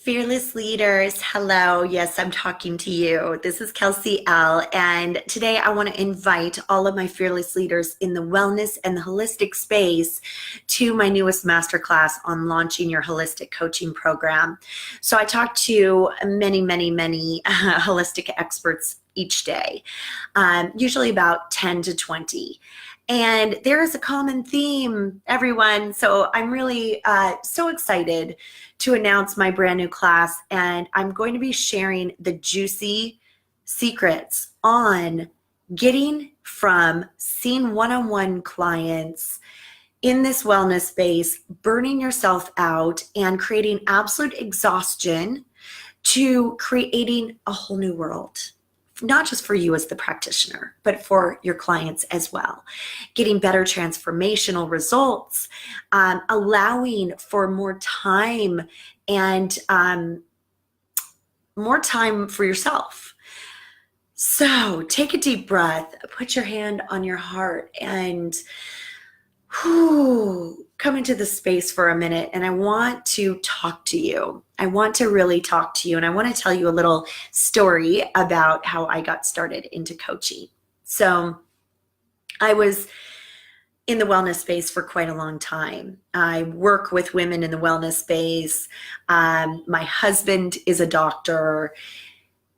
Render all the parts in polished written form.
Fearless leaders, hello. Yes, I'm talking to you. This is Kelsey L. And today I want to invite all of my fearless leaders in the wellness and the holistic space to my newest masterclass on launching your holistic coaching program. So I talk to many holistic experts each day, usually about 10 to 20. And there is a common theme, everyone. So I'm really so excited to announce my brand new class, and I'm going to be sharing the juicy secrets on getting from seeing one-on-one clients in this wellness space, burning yourself out and creating absolute exhaustion to creating a whole new world. Not just for you as the practitioner, but for your clients as well. Getting better transformational results, allowing for more time and more time for yourself. So take a deep breath, put your hand on your heart, and come into the space for a minute. And I want to talk to you. I want to really talk to you. And I want to tell you a little story about how I got started into coaching. So I was in the wellness space for quite a long time. I work with women in the wellness space. My husband is a doctor.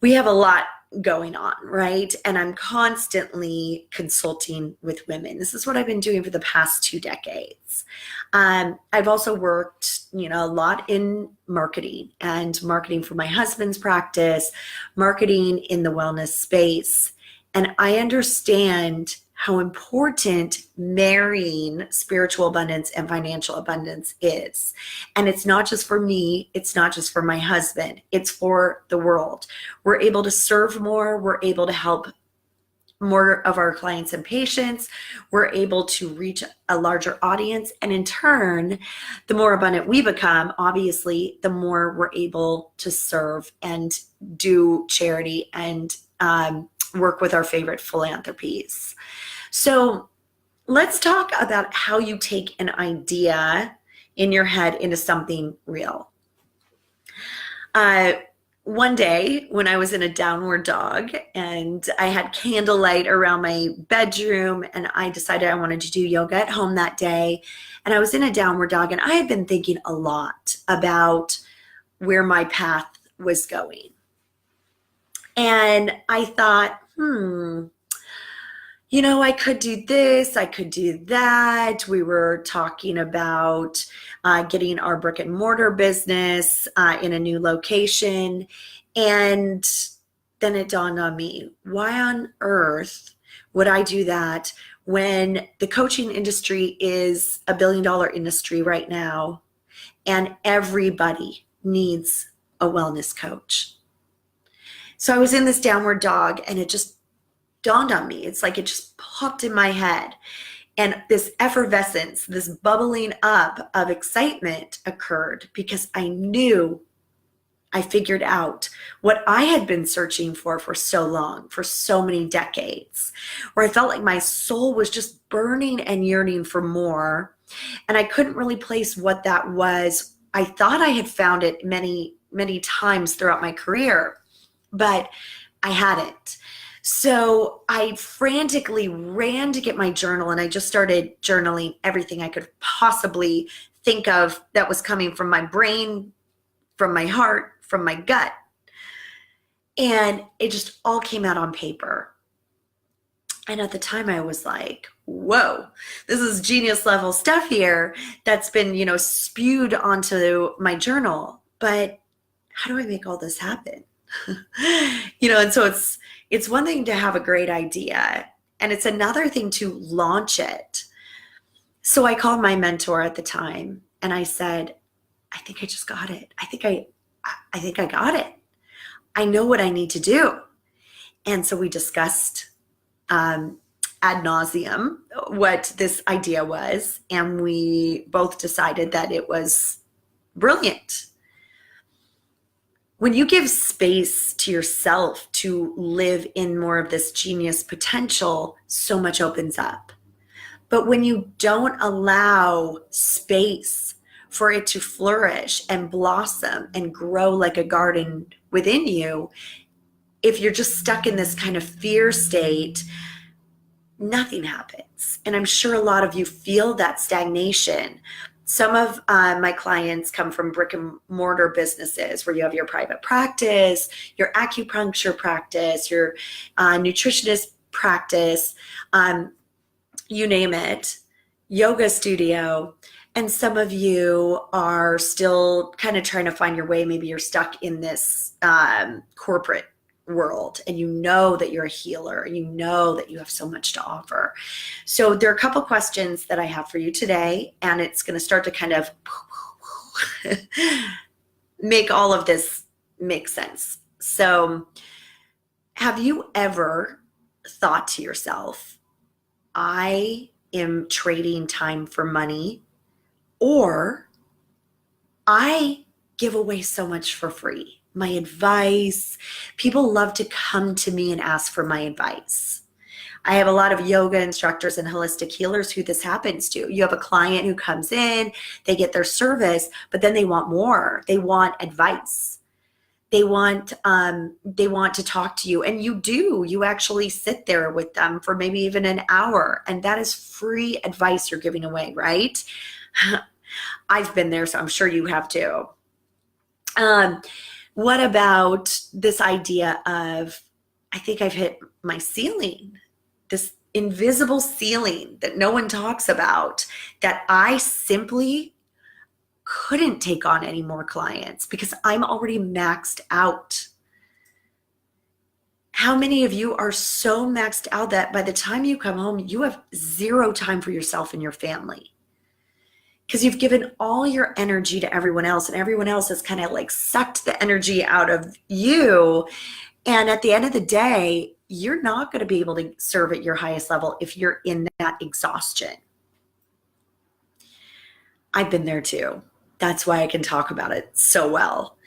We have a lot going on, right? And I'm constantly consulting with women. This is what I've been doing for the past 2 decades. I've also worked, a lot in marketing and marketing for my husband's practice, marketing in the wellness space. And I understand how important marrying spiritual abundance and financial abundance is. And it's not just for me, it's not just for my husband, it's for the world. We're able to serve more, we're able to help more of our clients and patients, we're able to reach a larger audience, and in turn, the more abundant we become, obviously, the more we're able to serve and do charity and work with our favorite philanthropies. So let's talk about how you take an idea in your head into something real. One day when I was in a downward dog and I had candlelight around my bedroom and I decided I wanted to do yoga at home that day, and I was in a downward dog, and I had been thinking a lot about where my path was going. And I thought, I could do this, I could do that. We were talking about getting our brick and mortar business in a new location. And then it dawned on me, why on earth would I do that when the coaching industry is a $1 billion industry right now and everybody needs a wellness coach? So I was in this downward dog and it just dawned on me. It's like it just popped in my head. And this effervescence, this bubbling up of excitement occurred because I knew I figured out what I had been searching for so long, for so many decades, where I felt like my soul was just burning and yearning for more. And I couldn't really place what that was. I thought I had found it many times throughout my career, but I hadn't. So I frantically ran to get my journal, and I just started journaling everything I could possibly think of that was coming from my brain, from my heart, from my gut. And it just all came out on paper. And at the time I was like, whoa, this is genius level stuff here that's been, spewed onto my journal. But how do I make all this happen? And so it's one thing to have a great idea, and it's another thing to launch it. So I called my mentor at the time and I said, I think I just got it. I think I got it. I know what I need to do. And so we discussed ad nauseum what this idea was, and we both decided that it was brilliant. When you give space to yourself to live in more of this genius potential, so much opens up. But when you don't allow space for it to flourish and blossom and grow like a garden within you, if you're just stuck in this kind of fear state, nothing happens. And I'm sure a lot of you feel that stagnation. Some of my clients come from brick and mortar businesses where you have your private practice, your acupuncture practice, your nutritionist practice, you name it, yoga studio. And some of you are still kind of trying to find your way. Maybe you're stuck in this corporate world, and you know that you're a healer, you know that you have so much to offer. So there are a couple questions that I have for you today, and it's going to start to kind of make all of this make sense. So have you ever thought to yourself, I am trading time for money, or I give away so much for free? My advice, people love to come to me and ask for my advice. I have a lot of yoga instructors and holistic healers who this happens to. You have a client who comes in, they get their service, but then they want more. They want advice. They want to talk to you, and you actually sit there with them for maybe even an hour, and that is free advice you're giving away, right? I've been there, so I'm sure you have too. What about this idea of, I think I've hit my ceiling, this invisible ceiling that no one talks about, that I simply couldn't take on any more clients because I'm already maxed out. How many of you are so maxed out that by the time you come home, you have zero time for yourself and your family? Because you've given all your energy to everyone else, and everyone else has kind of like sucked the energy out of you. And at the end of the day, you're not going to be able to serve at your highest level if you're in that exhaustion. I've been there too. That's why I can talk about it so well.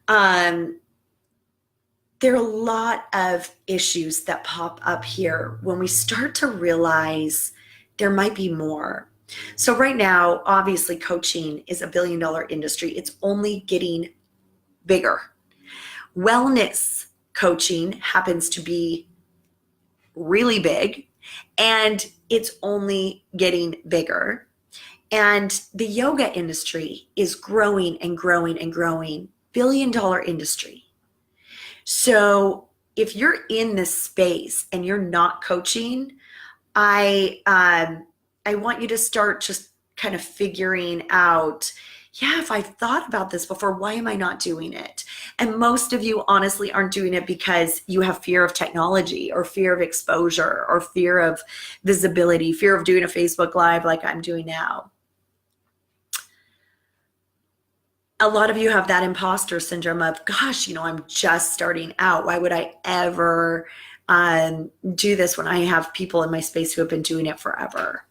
There are a lot of issues that pop up here when we start to realize there might be more. So right now, obviously, coaching is $1 billion industry. It's only getting bigger. Wellness coaching happens to be really big, and it's only getting bigger. And the yoga industry is growing and growing and growing. $1 billion industry. So if you're in this space and you're not coaching, I want you to start just kind of figuring out, yeah, if I've thought about this before, why am I not doing it? And most of you honestly aren't doing it because you have fear of technology or fear of exposure or fear of visibility, fear of doing a Facebook Live like I'm doing now. A lot of you have that imposter syndrome of, gosh, I'm just starting out. Why would I ever do this when I have people in my space who have been doing it forever?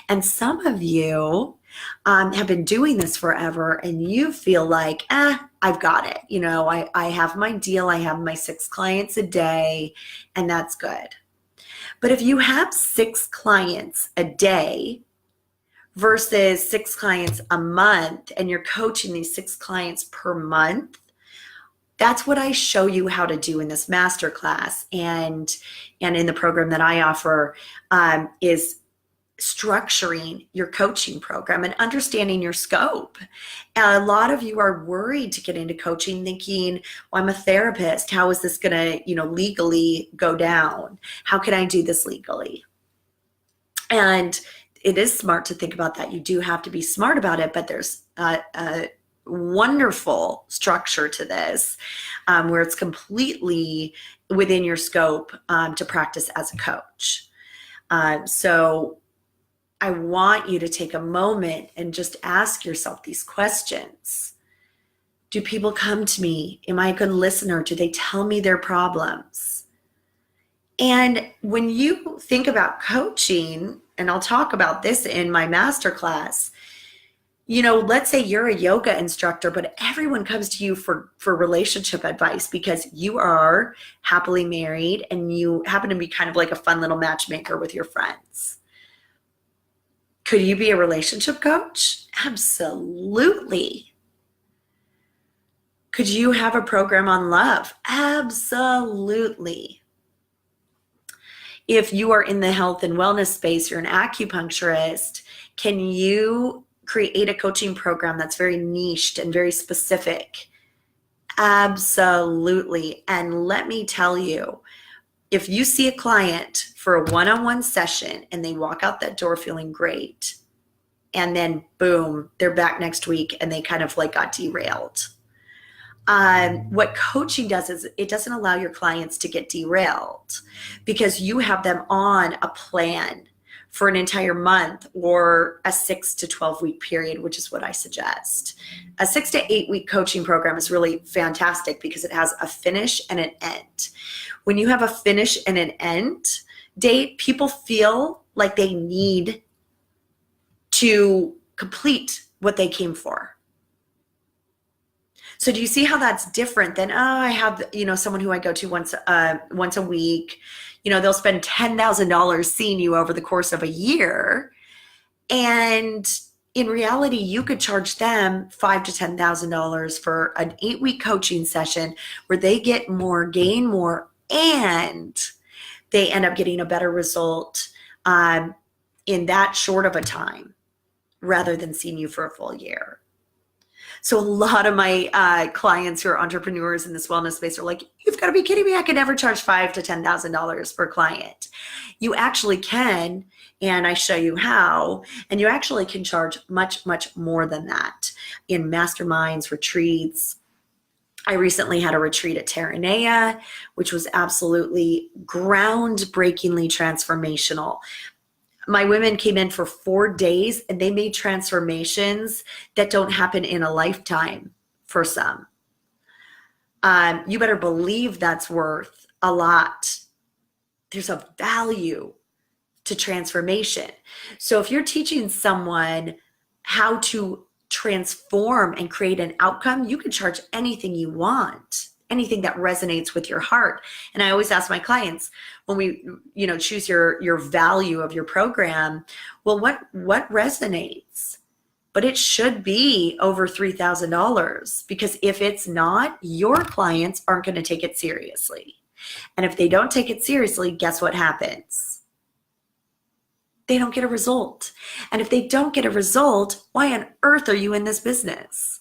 And some of you have been doing this forever, and you feel like, I've got it. I have my deal. I have my 6 clients a day, and that's good. But if you have 6 clients a day versus 6 clients a month, and you're coaching these 6 clients per month, that's what I show you how to do in this masterclass and in the program that I offer, is structuring your coaching program and understanding your scope. A lot of you are worried to get into coaching thinking, well, I'm a therapist. How is this going to, legally go down? How can I do this legally? And it is smart to think about that. You do have to be smart about it, but there's a wonderful structure to this where it's completely within your scope to practice as a coach. So I want you to take a moment and just ask yourself these questions. Do people come to me? Am I a good listener? Do they tell me their problems? And when you think about coaching, and I'll talk about this in my masterclass, let's say you're a yoga instructor, but everyone comes to you for relationship advice because you are happily married and you happen to be kind of like a fun little matchmaker with your friends. Could you be a relationship coach? Absolutely. Could you have a program on love? Absolutely. If you are in the health and wellness space, you're an acupuncturist, can you create a coaching program that's very niched and very specific? Absolutely. And let me tell you, if you see a client for a one-on-one session and they walk out that door feeling great, and then boom, they're back next week and they kind of like got derailed. What coaching does is it doesn't allow your clients to get derailed because you have them on a plan for an entire month or a 6 to 12 week period, which is what I suggest. A 6 to 8 week coaching program is really fantastic because it has a finish and an end. When you have a finish and an end date, people feel like they need to complete what they came for. So do you see how that's different than, I have, someone who I go to once a week, they'll spend $10,000 seeing you over the course of a year. And in reality, you could charge them $5,000 to $10,000 for an 8-week coaching session where they get more, gain more, and they end up getting a better result in that short of a time rather than seeing you for a full year. So a lot of my clients who are entrepreneurs in this wellness space are like, you've got to be kidding me. I could never charge $5,000 to $10,000 per client. You actually can, and I show you how, and you actually can charge much, much more than that in masterminds, retreats. I recently had a retreat at Terranea, which was absolutely groundbreakingly transformational. My women came in for 4 days and they made transformations that don't happen in a lifetime for some. You better believe that's worth a lot. There's a value to transformation. So if you're teaching someone how to transform and create an outcome, you can charge anything you want, anything that resonates with your heart. And I always ask my clients when we, choose your value of your program, well, what resonates? But it should be over $3,000 because if it's not, your clients aren't going to take it seriously. And if they don't take it seriously, guess what happens? They don't get a result. And if they don't get a result, why on earth are you in this business?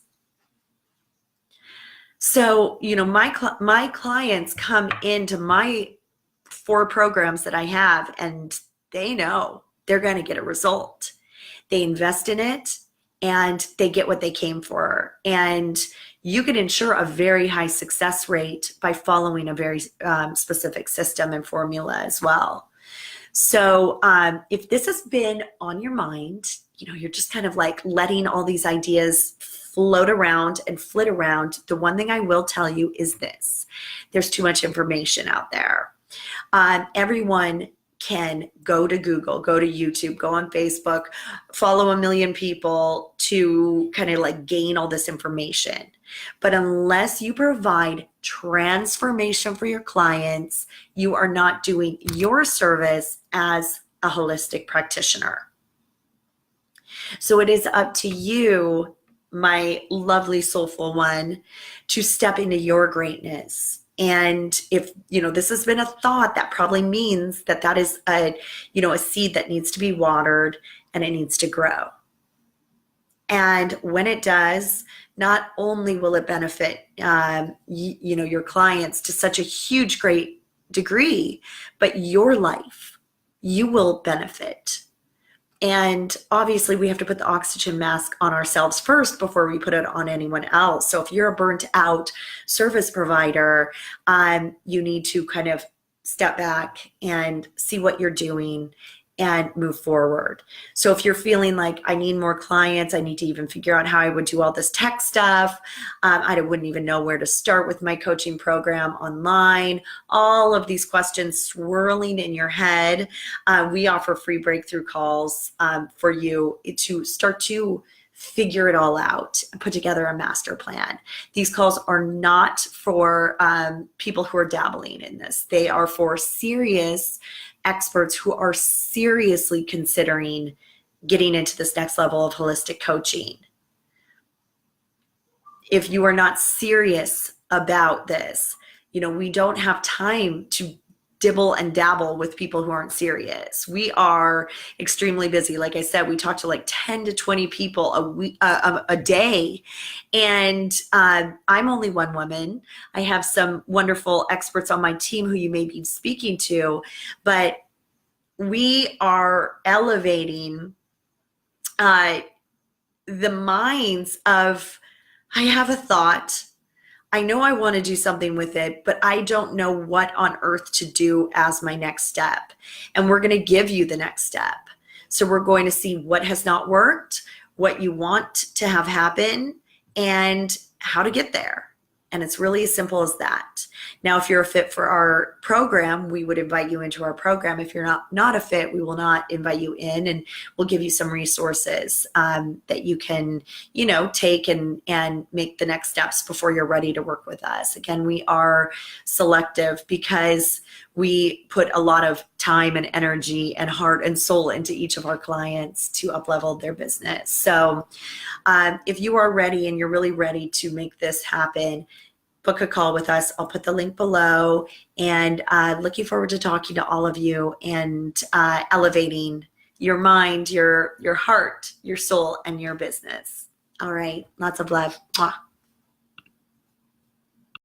So, my clients come into my 4 programs that I have and they know they're going to get a result. They invest in it and they get what they came for. And you can ensure a very high success rate by following a very specific system and formula as well. So if this has been on your mind, you're just kind of like letting all these ideas float around and flit around. The one thing I will tell you is this: there's too much information out there. Everyone can go to Google, go to YouTube, go on Facebook, follow 1 million people to kind of like gain all this information. But unless you provide transformation for your clients, you are not doing your service as a holistic practitioner. So it is up to you, my lovely soulful one, to step into your greatness. And if, this has been a thought, that probably means that is a seed that needs to be watered and it needs to grow. And when it does, not only will it benefit, your clients to such a huge, great degree, but your life, you will benefit. And obviously we have to put the oxygen mask on ourselves first before we put it on anyone else. So if you're a burnt out service provider, you need to kind of step back and see what you're doing and move forward. So if you're feeling like I need more clients, I need to even figure out how I would do all this tech stuff. I wouldn't even know where to start with my coaching program online. All of these questions swirling in your head. We offer free breakthrough calls for you to start to figure it all out and put together a master plan. These calls are not for people who are dabbling in this. They are for serious experts who are seriously considering getting into this next level of holistic coaching. If you are not serious about this, we don't have time to dibble and dabble with people who aren't serious. We are extremely busy. Like I said, we talk to like 10 to 20 people a day. And I'm only one woman. I have some wonderful experts on my team who you may be speaking to, but we are elevating the minds of, I have a thought. I know I want to do something with it, but I don't know what on earth to do as my next step. And we're going to give you the next step. So we're going to see what has not worked, what you want to have happen, and how to get there. And it's really as simple as that. Now, if you're a fit for our program, we would invite you into our program. If you're not a fit, we will not invite you in, and we'll give you some resources that you can, take and make the next steps before you're ready to work with us. Again, we are selective because we put a lot of time and energy and heart and soul into each of our clients to up-level their business. So if you are ready and you're really ready to make this happen, book a call with us. I'll put the link below, and looking forward to talking to all of you and elevating your mind, your heart, your soul, and your business. All right. Lots of love. Mwah.